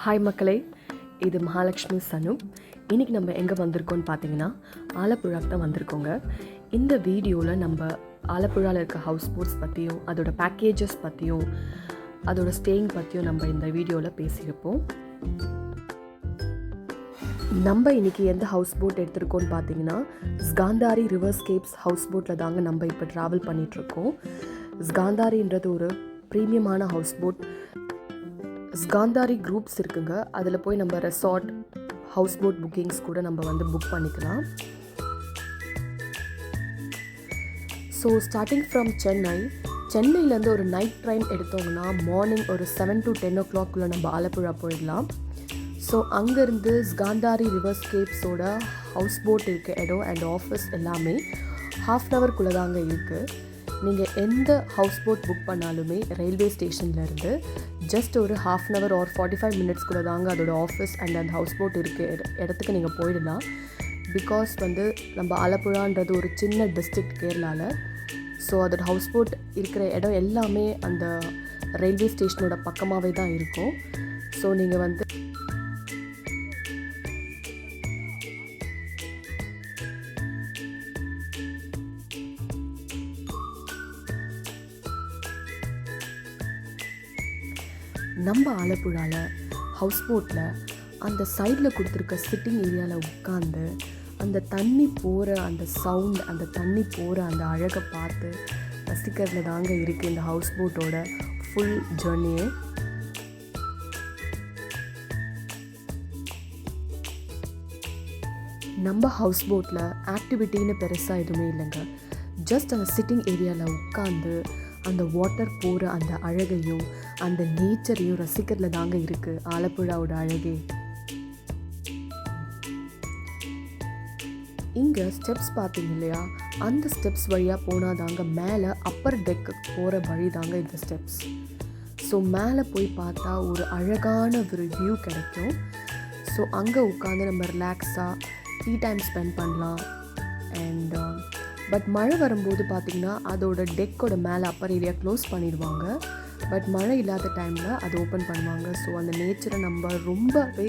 Hi மக்களே, இது மகாலட்சுமி சனு. இன்றைக்கி நம்ம எங்கே வந்திருக்கோன்னு பார்த்தீங்கன்னா ஆலப்புழாக்கு தான் வந்திருக்கோங்க. இந்த வீடியோவில் நம்ம ஆலப்புழாவில் இருக்க ஹவுஸ் போட்ஸ் பற்றியும் அதோட பேக்கேஜஸ் பற்றியும் அதோட ஸ்டேயிங் பற்றியும் நம்ம இந்த வீடியோவில் பேசியிருப்போம். நம்ம இன்றைக்கி எந்த ஹவுஸ் போட் எடுத்திருக்கோன்னு பார்த்தீங்கன்னா ஸ்காந்தாரி ரிவர்ஸ்கேப்ஸ் ஹவுஸ் போட்டில் தாங்க நம்ம இப்போ ட்ராவல் பண்ணிகிட்ருக்கோம். ஸ்காந்தாரின்றது ஒரு ப்ரீமியமான ஹவுஸ் போட். ஸ்காந்தாரி குரூப்ஸ் இருக்குங்க, அதில் போய் நம்ம ரெசார்ட் ஹவுஸ் போட் புக்கிங்ஸ் கூட நம்ம புக் பண்ணிக்கலாம். ஸோ ஸ்டார்டிங் ஃப்ரம் சென்னையிலேருந்து ஒரு நைட் ட்ரெயின் எடுத்தோம்னா மார்னிங் ஒரு 7 to 10 o'clock நம்ம ஆலப்புழா போயிடலாம். ஸோ அங்கேருந்து ஸ்காந்தாரி ரிவர்ஸ்கேப்ஸோட ஹவுஸ் போட் இருக்க இடம் அண்ட் ஆஃபீஸ் எல்லாமே ½ hourக்குள்ளே தாங்க இருக்குது. நீங்கள் எந்த ஹவுஸ் போட் புக் பண்ணாலுமே ரயில்வே ஸ்டேஷன்லேருந்து ஜஸ்ட் ஒரு ½ hour or 45 minutes கூட தாங்க அதோட ஆஃபீஸ் அண்ட் அந்த ஹவுஸ் போட் இருக்க இடத்துக்கு நீங்கள் போயிடலாம். பிகாஸ் நம்ம ஆலப்புழான்றது ஒரு சின்ன டிஸ்ட்ரிக்ட் கேரளாவில். ஸோ அதோட ஹவுஸ் போட் இருக்கிற இடம் எல்லாமே அந்த ரயில்வே ஸ்டேஷனோட பக்கமாகவே தான் இருக்கும். ஸோ நீங்கள் நம்ம ஆலப்புழாவில் ஹவுஸ் போட்டில் அந்த சைடில் கொடுத்துருக்க சிட்டிங் ஏரியாவில் உட்காந்து அந்த தண்ணி போகிற அந்த சவுண்ட், அந்த தண்ணி போகிற அந்த அழகை பார்த்து ரசிக்கிறதுல தாங்க இருக்குது இந்த ஹவுஸ் போட்டோட ஃபுல் ஜர்னியே. நம்ம ஹவுஸ் போட்டில் ஆக்டிவிட்டின்னு பெருசாக எதுவுமே இல்லைங்க. ஜஸ்ட் அந்த சிட்டிங் ஏரியாவில் உட்காந்து அந்த வாட்டர் போகிற அந்த அழகையும் அந்த நேச்சரையும் ரசிக்கிறதுல தாங்க இருக்குது ஆலப்புழாவோட அழகே. இங்கே ஸ்டெப்ஸ் பார்த்தீங்க இல்லையா, அந்த ஸ்டெப்ஸ் வழியாக போனால் தாங்க மேலே அப்பர் டெக்கு போகிற வழி தாங்க இந்த ஸ்டெப்ஸ். ஸோ மேலே போய் பார்த்தா ஒரு அழகான ஒரு வியூ கிடைக்கும். ஸோ அங்கே உட்காந்து நம்ம ரிலாக்ஸாக டீ டைம் ஸ்பெண்ட் பண்ணலாம். அண்ட் பட் மழை வரும்போது பார்த்திங்கன்னா அதோட டெக்கோட மேலே அப்பர் ஏரியா க்ளோஸ் பண்ணிடுவாங்க. பட் மழை இல்லாத டைமில் அது ஓப்பன் பண்ணுவாங்க. ஸோ அந்த நேச்சரை நம்ம ரொம்பவே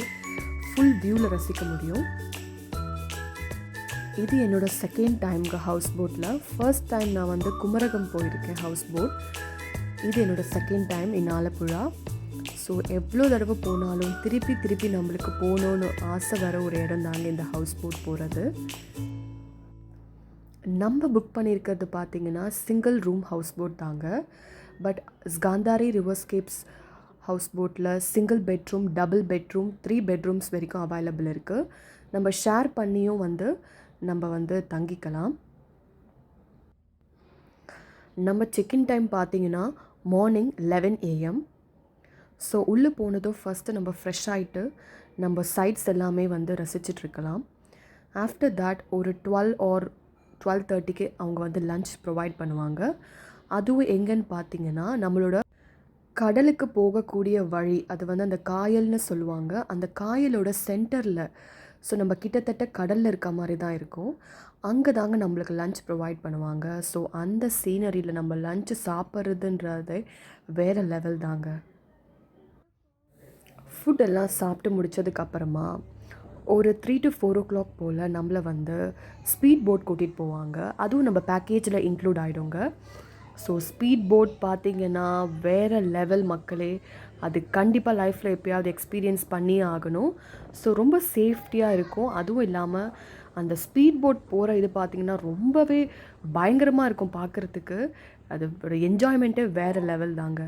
ஃபுல் வியூவில் ரசிக்க முடியும். இது என்னோடய செகண்ட் டைம்ங்க ஹவுஸ் போட்டில். ஃபர்ஸ்ட் டைம் நான் குமரகம் போயிருக்கேன் ஹவுஸ் போட். இது என்னோடய second time in Alappuzha. So எவ்வளோ தடவை போனாலும் திருப்பி நம்மளுக்கு போகணுன்னு ஆசை வர ஒரு இடம் தாங்க இந்த ஹவுஸ் போட் போகிறது. நம்ம புக் பண்ணியிருக்கிறது பார்த்திங்கன்னா சிங்கிள் ரூம் ஹவுஸ் போட் தாங்க. பட் ஸ்காந்தாரி ரிவர்ஸ்கேப்ஸ் ஹவுஸ் போட்டில் single bedroom, double bedroom, 3 bedrooms வரைக்கும் அவைலபிள் இருக்குது. நம்ம ஷேர் பண்ணியும் நம்ம தங்கிக்கலாம். நம்ம செக்இன் டைம் பார்த்திங்கன்னா மார்னிங் 11 AM. ஸோ உள்ளே போனதும் ஃபஸ்ட்டு நம்ம ஃப்ரெஷ் ஆகிட்டு நம்ம சைட்ஸ் எல்லாமே ரசிச்சிட்ருக்கலாம். ஆஃப்டர் தேட் ஒரு 12 or 12:30க்கு அவங்க லன்ச் ப்ரொவைட் பண்ணுவாங்க. அதுவும் எங்கன்னு பார்த்தீங்கன்னா நம்மளோட கடலுக்கு போகக்கூடிய வழி, அது அந்த காயல்னு சொல்லுவாங்க. அந்த காயலோட சென்டரில், ஸோ நம்ம கிட்டத்தட்ட கடலில் இருக்க மாதிரி தான் இருக்கும். அங்கே தாங்க நம்மளுக்கு லன்ச் ப்ரொவைட் பண்ணுவாங்க. ஸோ அந்த சீனரியில் நம்ம லன்ச்சு சாப்பிட்றதுன்றதே வேறு லெவல் தாங்க. ஃபுட்டெல்லாம் சாப்பிட்டு முடித்ததுக்கப்புறமா ஒரு 3 to 4 o'clock போல் நம்மளை ஸ்பீட் போட் கூட்டிகிட்டு போவாங்க. அதுவும் நம்ம பேக்கேஜில் இன்க்ளூட் ஆகிடுங்க. ஸோ ஸ்பீட் போட் பார்த்திங்கன்னா வேறு லெவல் மக்களே. அது கண்டிப்பாக லைஃப்பில் எப்போயாவது எக்ஸ்பீரியன்ஸ் பண்ணியே ஆகணும். ஸோ ரொம்ப சேஃப்டியாக இருக்கும். அதுவும் இல்லாமல் அந்த ஸ்பீட் போட் போகிற இது பார்த்திங்கன்னா ரொம்பவே பயங்கரமாக இருக்கும் பார்க்குறதுக்கு. அது ஒரு என்ஜாய்மெண்ட்டே வேறு லெவல் தாங்க.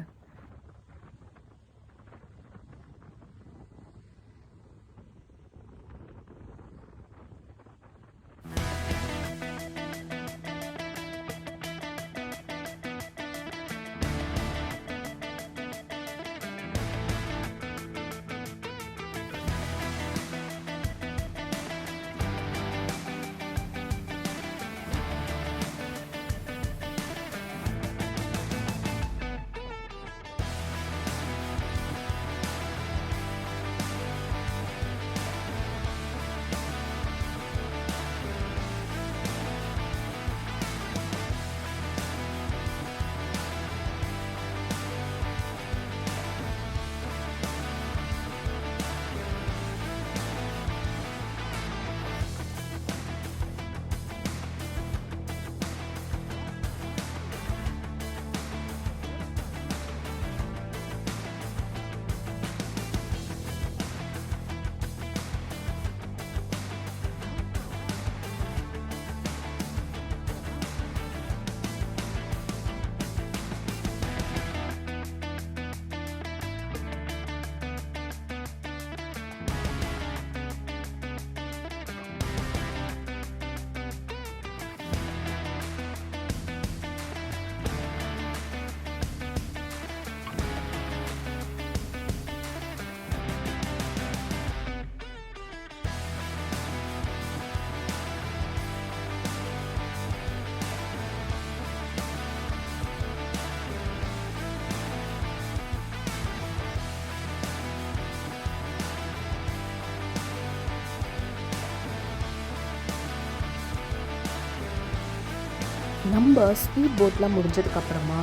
நம்ம ஸ்பீட் போட்லாம் முடிஞ்சதுக்கப்புறமா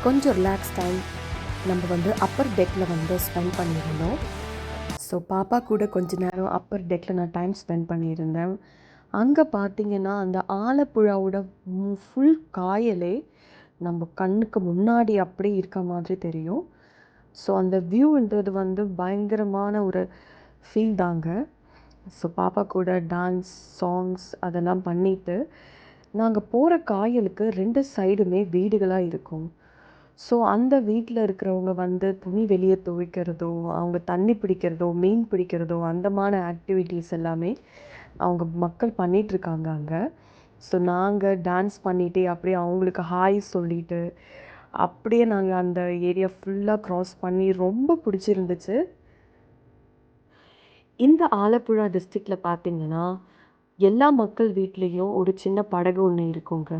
கொஞ்சம் ரிலாக்ஸ் டைம் நம்ம அப்பர் டெக்கில் ஸ்பெண்ட் பண்ணியிருந்தோம். ஸோ பாப்பா கூட கொஞ்ச நேரம் அப்பர் டெக்கில் நான் டைம் ஸ்பெண்ட் பண்ணியிருந்தேன். அங்கே பார்த்தீங்கன்னா அந்த ஆலப்புழாவோட ஃபுல் காயலே நம்ம கண்ணுக்கு முன்னாடி அப்படியே இருக்க மாதிரி தெரியும். ஸோ அந்த வியூன்றது பயங்கரமான ஒரு ஃபீல் தாங்க. ஸோ பாப்பா கூட டான்ஸ், சாங்ஸ் அதெல்லாம் பண்ணிவிட்டு நாங்கள் போகிற காயலுக்கு 2 சைடுமே வீடுகளாக இருக்கும். ஸோ அந்த வீட்டில் இருக்கிறவங்க துணி வெளியே துவைக்கிறதோ, அவங்க தண்ணி பிடிக்கிறதோ, மீன் பிடிக்கிறதோ அந்தமான ஆக்டிவிட்டீஸ் எல்லாமே அவங்க மக்கள் பண்ணிகிட்ருக்காங்க அங்கே. ஸோ நாங்கள் டான்ஸ் பண்ணிகிட்டே அப்படியே அவங்களுக்கு ஹாய் சொல்லிவிட்டு அப்படியே நாங்கள் அந்த ஏரியா ஃபுல்லாக க்ராஸ் பண்ணி ரொம்ப பிடிச்சிருந்துச்சு. இந்த ஆலப்புழா டிஸ்ட்ரிக்டில் பார்த்தீங்கன்னா எல்லா மக்கள் வீட்லேயும் ஒரு சின்ன படகு ஒன்று இருக்குங்க.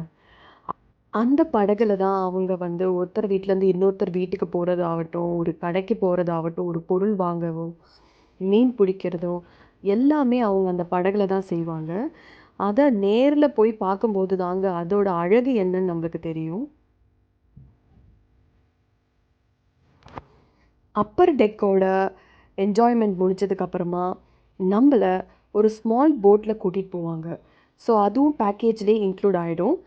அந்த படகுல தான் அவங்க ஒருத்தர் வீட்டிலேருந்து இன்னொருத்தர் வீட்டுக்கு போகிறதாகட்டும், ஒரு கடைக்கு போகிறதாகட்டும், ஒரு பொருள் வாங்கவோ, மீன் பிடிக்கிறதோ எல்லாமே அவங்க அந்த படகுல தான் செய்வாங்க. அதை நேரில் போய் பார்க்கும்போது தாங்க அதோட அழகு என்னன்னு நம்மளுக்கு தெரியும். அப்பர் டெக்கோட என்ஜாய்மெண்ட் முடிச்சதுக்கப்புறமா நம்மளை ஒரு ஸ்மால் போட்டில் கூட்டிகிட்டு போவாங்க. ஸோ அதுவும் பேக்கேஜ்லேயே இன்க்ளூட் ஆகிடும்.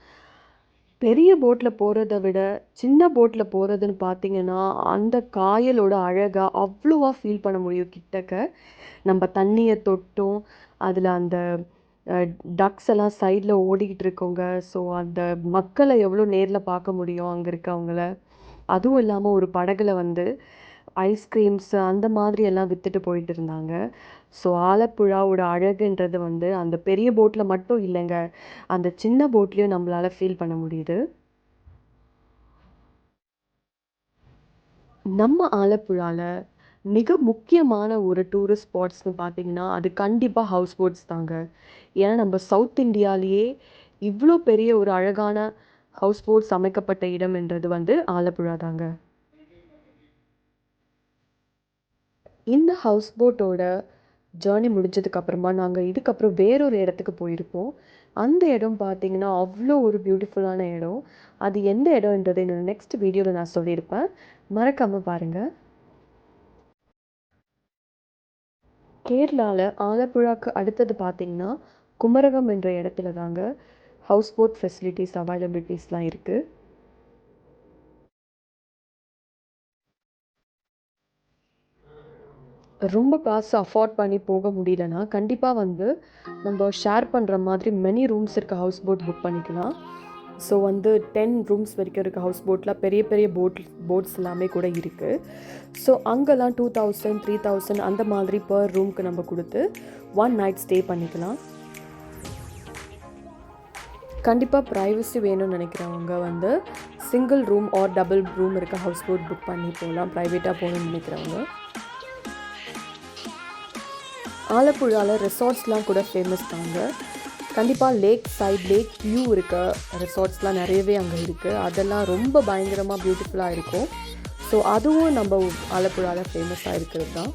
பெரிய போட்டில் போகிறத விட சின்ன போட்டில் போகிறதுன்னு பார்த்தீங்கன்னா அந்த காயலோட அழகாக அவ்வளோவா ஃபீல் பண்ண முடியும் கிட்டக்க. நம்ம தண்ணியை தொட்டும் அதில் அந்த டக்ஸ் எல்லாம் சைடில் ஓடிக்கிட்டு இருக்கோங்க. ஸோ அந்த மக்களை எவ்வளோ நேரில் பார்க்க முடியும் அங்கே இருக்கவங்கள. அதுவும் இல்லாமல் ஒரு படகுல ஐஸ்கிரீம்ஸ் அந்த மாதிரி எல்லாம் விற்றுட்டு போயிட்டு இருந்தாங்க. ஸோ ஆலப்புழாவோட அழகுன்றது அந்த பெரிய போட்டில் மட்டும் இல்லைங்க, அந்த சின்ன போட்லேயும் நம்மளால் ஃபீல் பண்ண முடியுது. நம்ம ஆலப்புழாவில் மிக முக்கியமான ஒரு டூரிஸ்ட் ஸ்பாட்ஸ்னு பார்த்தீங்கன்னா அது கண்டிப்பாக ஹவுஸ் போட்ஸ் தாங்க. ஏன்னா நம்ம சவுத் இந்தியாவிலேயே இவ்வளோ பெரிய ஒரு அழகான ஹவுஸ் போட்ஸ் அமைக்கப்பட்ட இடம்ன்றது ஆலப்புழா தாங்க. இந்த ஹவுஸ் போட்டோட ஜேர்னி முடிஞ்சதுக்கப்புறமா நாங்கள் இதுக்கப்புறம் வேறொரு இடத்துக்கு போயிருப்போம். அந்த இடம் பார்த்தீங்கன்னா அவ்வளோ ஒரு பியூட்டிஃபுல்லான இடம். அது எந்த இடம்ன்றது என்னோட நெக்ஸ்ட் வீடியோவில் நான் சொல்லியிருப்பேன், மறக்காமல் பாருங்கள். கேரளாவில் ஆலப்புழாவுக்கு அடுத்தது பார்த்தீங்கன்னா குமரகம் என்ற இடத்துல தாங்க ஹவுஸ் போட் ஃபெசிலிட்டிஸ் அவைலபிலிட்டிஸ்லாம் இருக்குது. ரொம்ப காசு அஃபோர்ட் பண்ணி போக முடியலன்னா கண்டிப்பாக நம்ம ஷேர் பண்ணுற மாதிரி மெனி ரூம்ஸ் இருக்க ஹவுஸ் போட் புக் பண்ணிக்கலாம். ஸோ 10 ரூம்ஸ் வரைக்கும் இருக்க ஹவுஸ் போட்டில் பெரிய பெரிய போட்ஸ் எல்லாமே கூட இருக்குது. ஸோ அங்கெல்லாம் 2000, 3000 அந்த மாதிரி பர் ரூம்க்கு நம்ம கொடுத்து 1 நைட் ஸ்டே பண்ணிக்கலாம். கண்டிப்பாக ப்ரைவசி வேணும்னு நினைக்கிறவங்க single room or double room இருக்க ஹவுஸ் போட் புக் பண்ணி போகலாம், ப்ரைவேட்டாக போகணும்னு நினைக்கிறவங்க. ஆலப்புழாவில் ரெசார்ட்ஸ்லாம் கூட ஃபேமஸ் தாங்க. கண்டிப்பாக லேக் வியூ இருக்க ரெசார்ட்ஸ்லாம் நிறையவே அங்கே இருக்குது. அதெல்லாம் ரொம்ப பயங்கரமாக பியூட்டிஃபுல்லாக இருக்கும். ஸோ அதுவும் நம்ம ஆலப்புழாவில் ஃபேமஸாக இருக்கிறது தான்.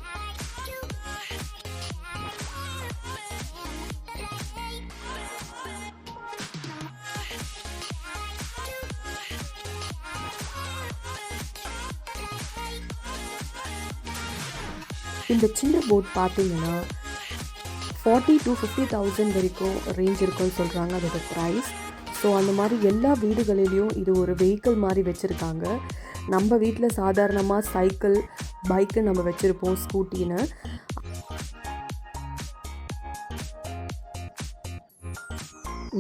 இந்த சின்ன போட் பார்த்தீங்கன்னா 40,000 to 50,000 வரைக்கும் ரேஞ்ச் இருக்குன்னு சொல்கிறாங்க அதோட ப்ரைஸ். ஸோ அந்த மாதிரி எல்லா வீடுகளிலையும் இது ஒரு வெஹிக்கிள் மாதிரி வச்சுருக்காங்க. நம்ம வீட்டில் சாதாரணமாக சைக்கிள், பைக்கு நம்ம வச்சுருப்போம், ஸ்கூட்டின்னு.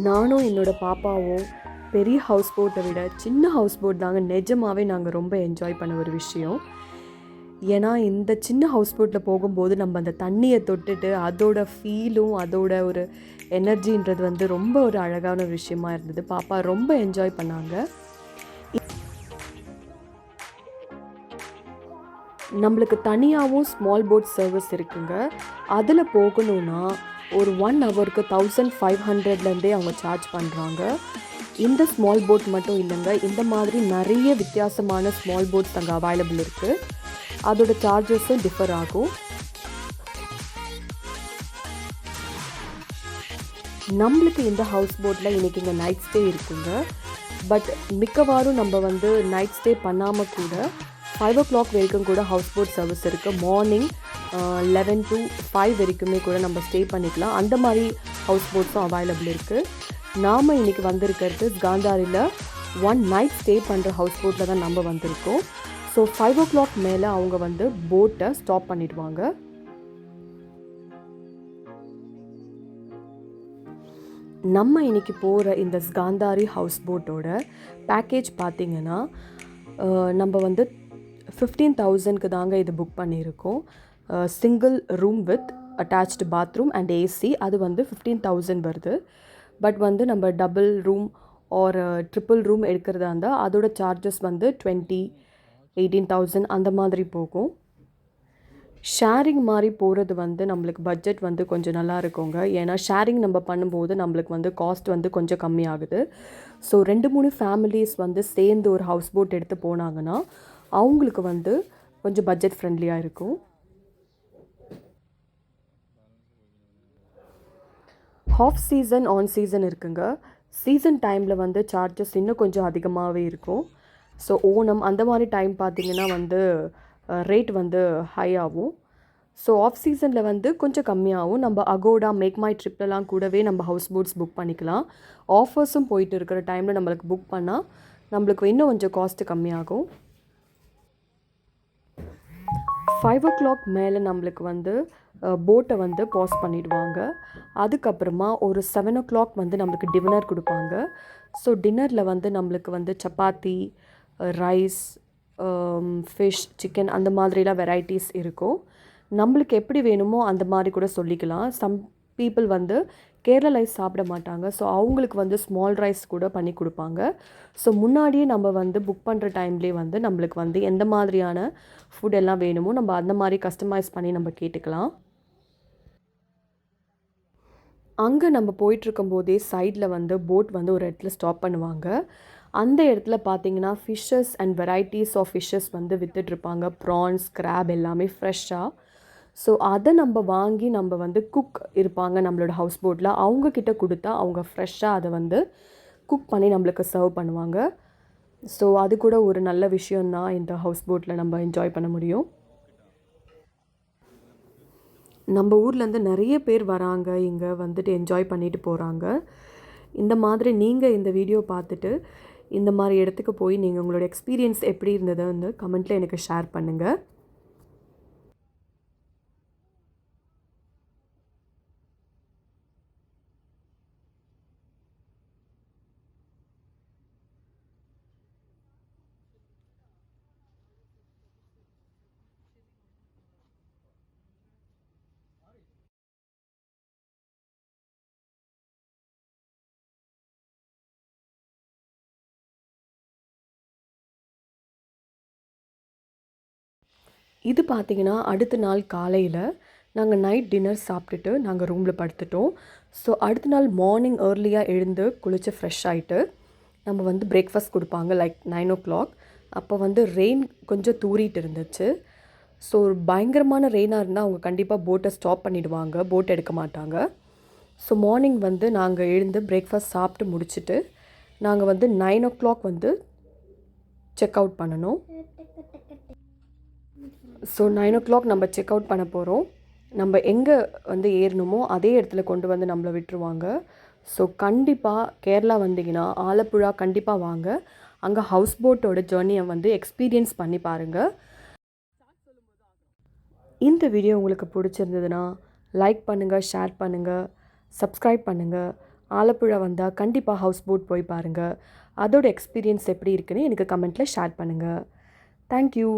நானும் என்னோடய பாப்பாவும் பெரிய ஹவுஸ் போட்டை விட சின்ன ஹவுஸ் போட் தாங்க நிஜமாகவே நாங்கள் ரொம்ப என்ஜாய் பண்ண ஒரு விஷயம். ஏன்னா இந்த சின்ன ஹவுஸ் போட்டில் போகும்போது நம்ம அந்த தண்ணியை தொட்டுட்டு அதோட ஃபீலும் அதோட ஒரு எனர்ஜின்றது ரொம்ப ஒரு அழகான விஷயமா இருந்தது. பாப்பா ரொம்ப என்ஜாய் பண்ணாங்க. நம்மளுக்கு தனியாகவும் ஸ்மால் போட் சர்வீஸ் இருக்குங்க. அதில் போகணுன்னா ஒரு 1 ஹவருக்கு 1500லேருந்தே அவங்க சார்ஜ் பண்ணுறாங்க. இந்த ஸ்மால் போட் மட்டும் இல்லைங்க, இந்த மாதிரி நிறைய வித்தியாசமான ஸ்மால் போட்ஸ் அங்கே அவைலபிள் இருக்குது. அதோட சார்ஜஸும் டிஃபர் ஆகும். நம்மளுக்கு இந்த ஹவுஸ் போட்டில் இன்றைக்கி இங்கே நைட் ஸ்டே இருக்குங்க. பட் மிக்கவாறும் நம்ம வந்து நைட் ஸ்டே பண்ணாமல் கூட 5 o'clock வரைக்கும் கூட ஹவுஸ் போட் சர்வீஸ் இருக்குது. மார்னிங் 11 to 5 வரைக்குமே கூட நம்ம ஸ்டே பண்ணிக்கலாம். அந்த மாதிரி ஹவுஸ் போட்ஸும் அவைலபிள் இருக்குது. நாம் இன்றைக்கி வந்திருக்கிறது காந்தாரியில் 1 night ஸ்டே பண்ணுற ஹவுஸ் போட்டில் தான் நம்ம வந்திருக்கோம். ஸோ 5 o'clock மேலே அவங்க வந்து போட்டை ஸ்டாப் பண்ணிடுவாங்க. நம்ம இன்றைக்கி போகிற இந்த காந்தாரி ஹவுஸ் போட்டோட பேக்கேஜ் பார்த்திங்கன்னா நம்ம வந்து 15,000க்கு தாங்க இது புக் பண்ணியிருக்கோம். Single room with attached bathroom and AC, அது வந்து 15,000 வருது. பட் வந்து நம்ம டபுள் ரூம் ஒரு ட்ரிபிள் ரூம் எடுக்கிறதா இருந்தால் அதோட சார்ஜஸ் வந்து 18,000 அந்த மாதிரி போகும். ஷேரிங் மாதிரி போகிறது வந்து நம்மளுக்கு பட்ஜெட் வந்து கொஞ்சம் நல்லா இருக்குங்க. ஏன்னா ஷேரிங் நம்ம பண்ணும்போது நம்மளுக்கு வந்து காஸ்ட் வந்து கொஞ்சம் கம்மியாகுது. ஸோ 2-3 ஃபேமிலிஸ் வந்து சேர்ந்து ஒரு ஹவுஸ் போட் எடுத்து போனாங்கன்னா அவங்களுக்கு வந்து கொஞ்சம் பட்ஜெட் ஃப்ரெண்ட்லியாக இருக்கும். ஹாஃப் சீசன் ஆன் சீசன் இருக்குங்க. சீசன் டைமில் வந்து சார்ஜஸ் இன்னும் கொஞ்சம் அதிகமாகவே இருக்கும். ஸோ ஓணம் அந்த மாதிரி டைம் பார்த்திங்கன்னா வந்து ரேட் வந்து ஹை ஆகும். ஸோ ஆஃப் சீசனில் வந்து கொஞ்சம் கம்மியாகும். நம்ம அகோடா மேக் மை ட்ரிப்லலாம் கூடவே நம்ம ஹவுஸ் போட்ஸ் புக் பண்ணிக்கலாம். ஆஃபர்ஸும் போயிட்டு இருக்கிற டைமில் நம்மளுக்கு புக் பண்ணால் நம்மளுக்கு இன்னும் கொஞ்சம் காஸ்ட்டு கம்மியாகும். 5 o'clock மேலே நம்மளுக்கு வந்து போட்டை வந்து பாஸ் பண்ணிவிடுவாங்க. அதுக்கப்புறமா ஒரு 7 o'clock வந்து நம்மளுக்கு டின்னர் கொடுப்பாங்க. ஸோ டின்னரில் வந்து நம்மளுக்கு வந்து சப்பாத்தி, ரைஸ், ஃபிஷ், சிக்கன் அந்த மாதிரிலாம் வெரைட்டிஸ் இருக்கும். நம்மளுக்கு எப்படி வேணுமோ அந்த மாதிரி கூட சொல்லிக்கலாம். சம் பீப்புள் வந்து கேரளா ரைஸ் சாப்பிட மாட்டாங்க. ஸோ அவங்களுக்கு வந்து ஸ்மால் ரைஸ் கூட பண்ணி கொடுப்பாங்க. ஸோ முன்னாடியே நம்ம வந்து புக் பண்ணுற டைம்லேயே வந்து நம்மளுக்கு வந்து எந்த மாதிரியான ஃபுட் எல்லாம் வேணுமோ நம்ம அந்த மாதிரி கஸ்டமைஸ் பண்ணி நம்ம கேட்டுக்கலாம். அங்கே நம்ம போயிட்டுருக்கும்போதே சைடில் வந்து போட் வந்து ஒரு இடத்துல ஸ்டாப் பண்ணுவாங்க. அந்த இடத்துல பார்த்தீங்கன்னா fishes and varieties of fishes வந்து விற்றுட்ருப்பாங்க. ப்ரான்ஸ், கிராப் எல்லாமே ஃப்ரெஷ்ஷாக. ஸோ அதை நம்ம வாங்கி நம்ம வந்து குக் இருப்பாங்க நம்மளோட ஹவுஸ் போட்டில், அவங்கக்கிட்ட கொடுத்தா அவங்க ஃப்ரெஷ்ஷாக அதை வந்து குக் பண்ணி நம்மளுக்கு சர்வ் பண்ணுவாங்க. ஸோ அது கூட ஒரு நல்ல விஷயந்தான் இந்த ஹவுஸ் போட்டில் நம்ம என்ஜாய் பண்ண முடியும். நம்ம ஊர்லேருந்து நிறைய பேர் வராங்க, இங்கே வந்துட்டு என்ஜாய் பண்ணிட்டு போகிறாங்க. இந்த மாதிரி நீங்கள் இந்த வீடியோ பார்த்துட்டு இந்த மாதிரி இடத்துக்கு போய் நீங்கள் உங்களோட எக்ஸ்பீரியன்ஸ் எப்படி இருந்ததுன்னு கமெண்ட்டில் எனக்கு ஷேர் பண்ணுங்கள். இது பார்த்திங்கன்னா அடுத்த நாள் காலையில் நாங்கள் நைட் டின்னர் சாப்பிட்டுட்டு நாங்கள் ரூமில் படுத்துட்டோம். ஸோ அடுத்த நாள் மார்னிங் ஏர்லியாக எழுந்து குளித்து ஃப்ரெஷ் ஆகிட்டு நம்ம வந்து பிரேக்ஃபாஸ்ட் கொடுப்பாங்க லைக் 9 o'clock. அப்போ வந்து ரெயின் கொஞ்சம் தூறிட்டு இருந்துச்சு. ஸோ ஒரு பயங்கரமான ரெயினாக இருந்தால் அவங்க கண்டிப்பாக போட்டை ஸ்டாப் பண்ணிவிடுவாங்க, போட் எடுக்க மாட்டாங்க. ஸோ மார்னிங் வந்து நாங்கள் எழுந்து பிரேக்ஃபாஸ்ட் சாப்பிட்டு முடிச்சுட்டு நாங்கள் வந்து 9 o'clock வந்து செக் அவுட் பண்ணணும். ஸோ 9 o'clock நம்ம செக் அவுட் பண்ண போகிறோம். நம்ம எங்கே வந்து ஏறணுமோ அதே இடத்துல கொண்டு வந்து நம்மளை விட்டுருவாங்க. ஸோ கண்டிப்பாக கேரளா வந்தீங்கன்னா ஆலப்புழா கண்டிப்பாக வாங்க. அங்கே ஹவுஸ் போட்டோட ஜேர்னியை வந்து எக்ஸ்பீரியன்ஸ் பண்ணி பாருங்கள். இந்த வீடியோ உங்களுக்கு பிடிச்சிருந்ததுன்னா லைக் பண்ணுங்கள், ஷேர் பண்ணுங்கள், சப்ஸ்கிரைப் பண்ணுங்கள். ஆலப்புழா வந்தால் கண்டிப்பாக ஹவுஸ் போட் போய் பாருங்கள். அதோட எக்ஸ்பீரியன்ஸ் எப்படி இருக்குன்னு எனக்கு கமெண்ட்டில் ஷேர் பண்ணுங்கள். தேங்க்யூ.